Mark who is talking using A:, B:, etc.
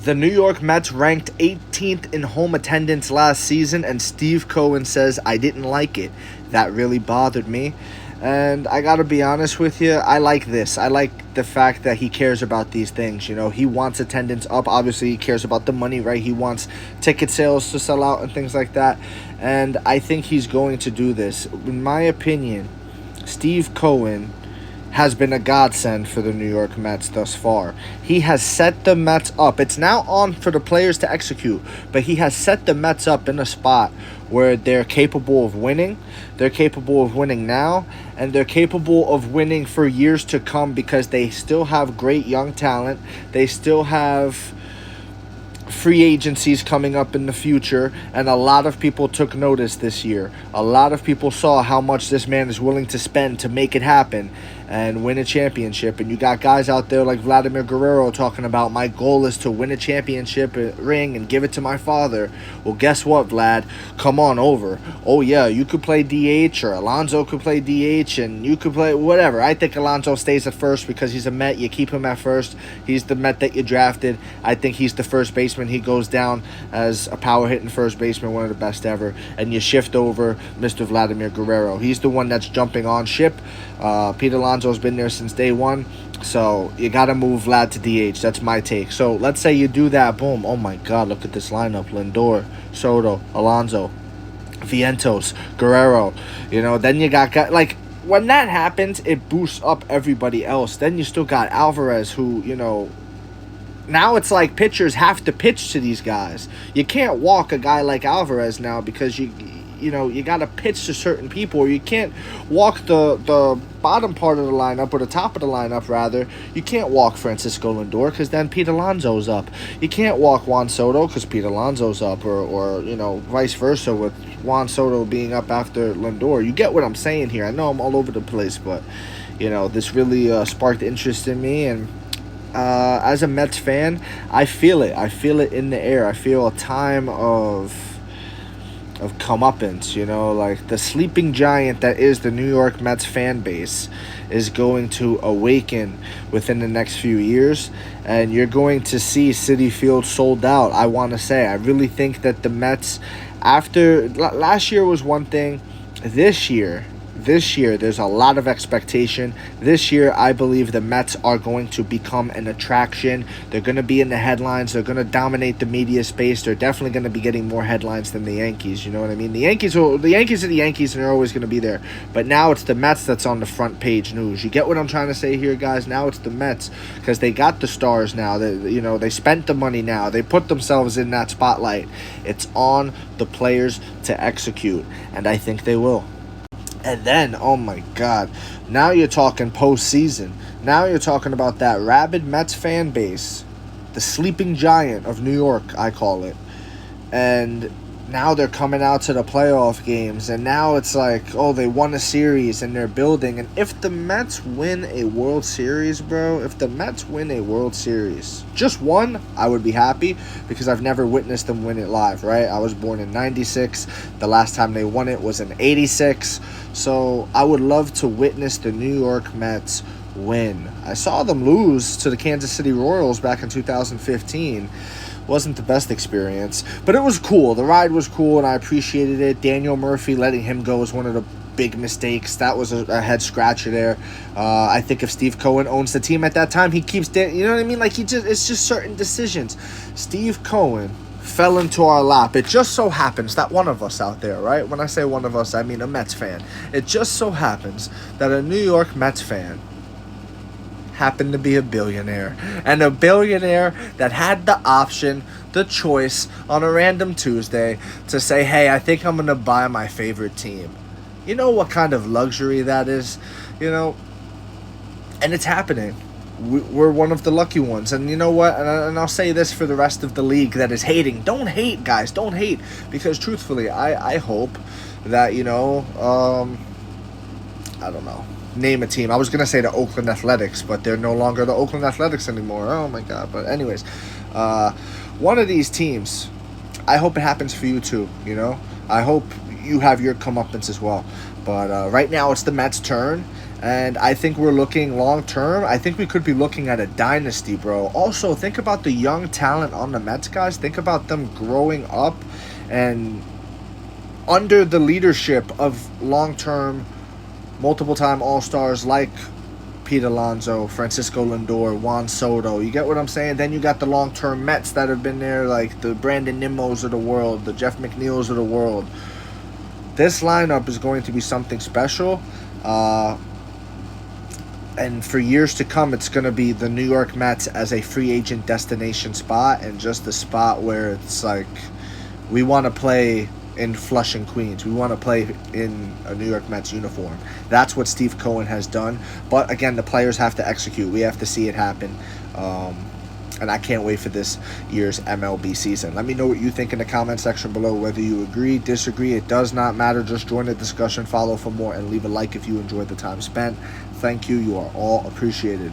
A: The New York Mets ranked 18th in home attendance last season, and Steve Cohen says, I didn't like it. That really bothered me. And I gotta be honest with you, I like this. I like the fact that he cares about these things. You know, he wants attendance up. Obviously, he cares about the money, right? He wants ticket sales to sell out and things like that. And I think he's going to do this. In my opinion, Steve Cohen has been a godsend for the New York Mets thus far. He has set the Mets up. It's now on for the players to execute, but he has set the Mets up in a spot where they're capable of winning. They're capable of winning now, and they're capable of winning for years to come because they still have great young talent. They still have free agencies coming up in the future, and a lot of people took notice this year. A lot of people saw how much this man is willing to spend to make it happen and win a championship. And you got guys out there like Vladimir Guerrero talking about, my goal is to win a championship ring and give it to my father. Well, guess what, Vlad? Come on over. Oh yeah, you could play DH, or Alonso could play DH, and you could play whatever. I think Alonso stays at first because he's a Met. You keep him at first. He's the Met that you drafted. I think he's the first baseman. He goes down as a power hitting first baseman, one of the best ever. And you shift over Mr. Vladimir Guerrero. He's the one that's jumping on ship. Pete Alonso's been there since day one. So you got to move Vlad to DH. That's my take. So let's say you do that. Boom. Oh my God, look at this lineup. Lindor, Soto, Alonso, Vientos, Guerrero. You know, then you got like, when that happens, it boosts up everybody else. Then you still got Alvarez, who, you know, now it's like pitchers have to pitch to these guys. You can't walk a guy like Alvarez now because you know, you got to pitch to certain people, or you can't walk the bottom part of the lineup, or the top of the lineup, rather. You can't walk Francisco Lindor because then Pete Alonso's up. You can't walk Juan Soto because Pete Alonso's up, or, you know, vice versa with Juan Soto being up after Lindor. You get what I'm saying here. I know I'm all over the place, but, you know, this really sparked interest in me, and as a Mets fan, I feel it. I feel it in the air. I feel a time of comeuppance, you know, like the sleeping giant that is the New York Mets fan base is going to awaken within the next few years, and you're going to see Citi Field sold out. I want to say, I really think that the Mets, after last year was one thing, this year, there's a lot of expectation. This year, I believe the Mets are going to become an attraction. They're going to be in the headlines. They're going to dominate the media space. They're definitely going to be getting more headlines than the Yankees. You know what I mean? The Yankees are the Yankees, and they're always going to be there. But now it's the Mets that's on the front page news. You get what I'm trying to say here, guys? Now it's the Mets because they got the stars now. They spent the money now. They put themselves in that spotlight. It's on the players to execute, and I think they will. And then, oh my God, now you're talking postseason. Now you're talking about that rabid Mets fan base, the sleeping giant of New York, I call it. And now they're coming out to the playoff games, and now it's like, oh, they won a series and they're building. And if the Mets win a World Series, bro, just one, I would be happy because I've never witnessed them win it live, right? I was born in 96. The last time they won it was in 86. So I would love to witness the New York Mets win. I saw them lose to the Kansas City Royals back in 2015. Wasn't the best experience, but it was cool. The ride was cool, and I appreciated it. Daniel Murphy letting him go was one of the big mistakes. That was a head scratcher there. I think if Steve Cohen owns the team at that time, he keeps you know what I mean? Like, it's just certain decisions. Steve Cohen fell into our lap. It just so happens that one of us out there, right? When I say one of us, I mean a Mets fan. It just so happens that a New York Mets fan happened to be a billionaire, and a billionaire that had the option, the choice on a random Tuesday to say, hey, I think I'm going to buy my favorite team. You know what kind of luxury that is, you know? And it's happening. We're one of the lucky ones. And you know what? And I'll say this for the rest of the league that is hating. Don't hate, guys. Don't hate. Because truthfully, I hope that, you know, I don't know. Name a team. I was going to say the Oakland Athletics, but they're no longer the Oakland Athletics anymore. Oh, my God. But anyways, one of these teams, I hope it happens for you too, you know? I hope you have your comeuppance as well. But right now it's the Mets' turn, And I think we're looking long term. I think we could be looking at a dynasty, bro. Also, think about the young talent on the Mets, guys. Think about them growing up and under the leadership of long term, multiple time All Stars like Pete Alonso, Francisco Lindor, Juan Soto. You get what I'm saying? Then you got the long term Mets that have been there, like the Brandon Nimmos of the world, the Jeff McNeils of the world. This lineup is going to be something special. And for years to come, it's going to be the New York Mets as a free agent destination spot, and just a spot where it's like we want to play in Flushing, Queens. We want to play in a New York Mets uniform. That's what Steve Cohen has done. But again, the players have to execute. We have to see it happen. And I can't wait for this year's MLB season. Let me know what you think in the comment section below, whether you agree, disagree. It does not matter. Just join the discussion, follow for more, and leave a like if you enjoyed the time spent. Thank you. You are all appreciated.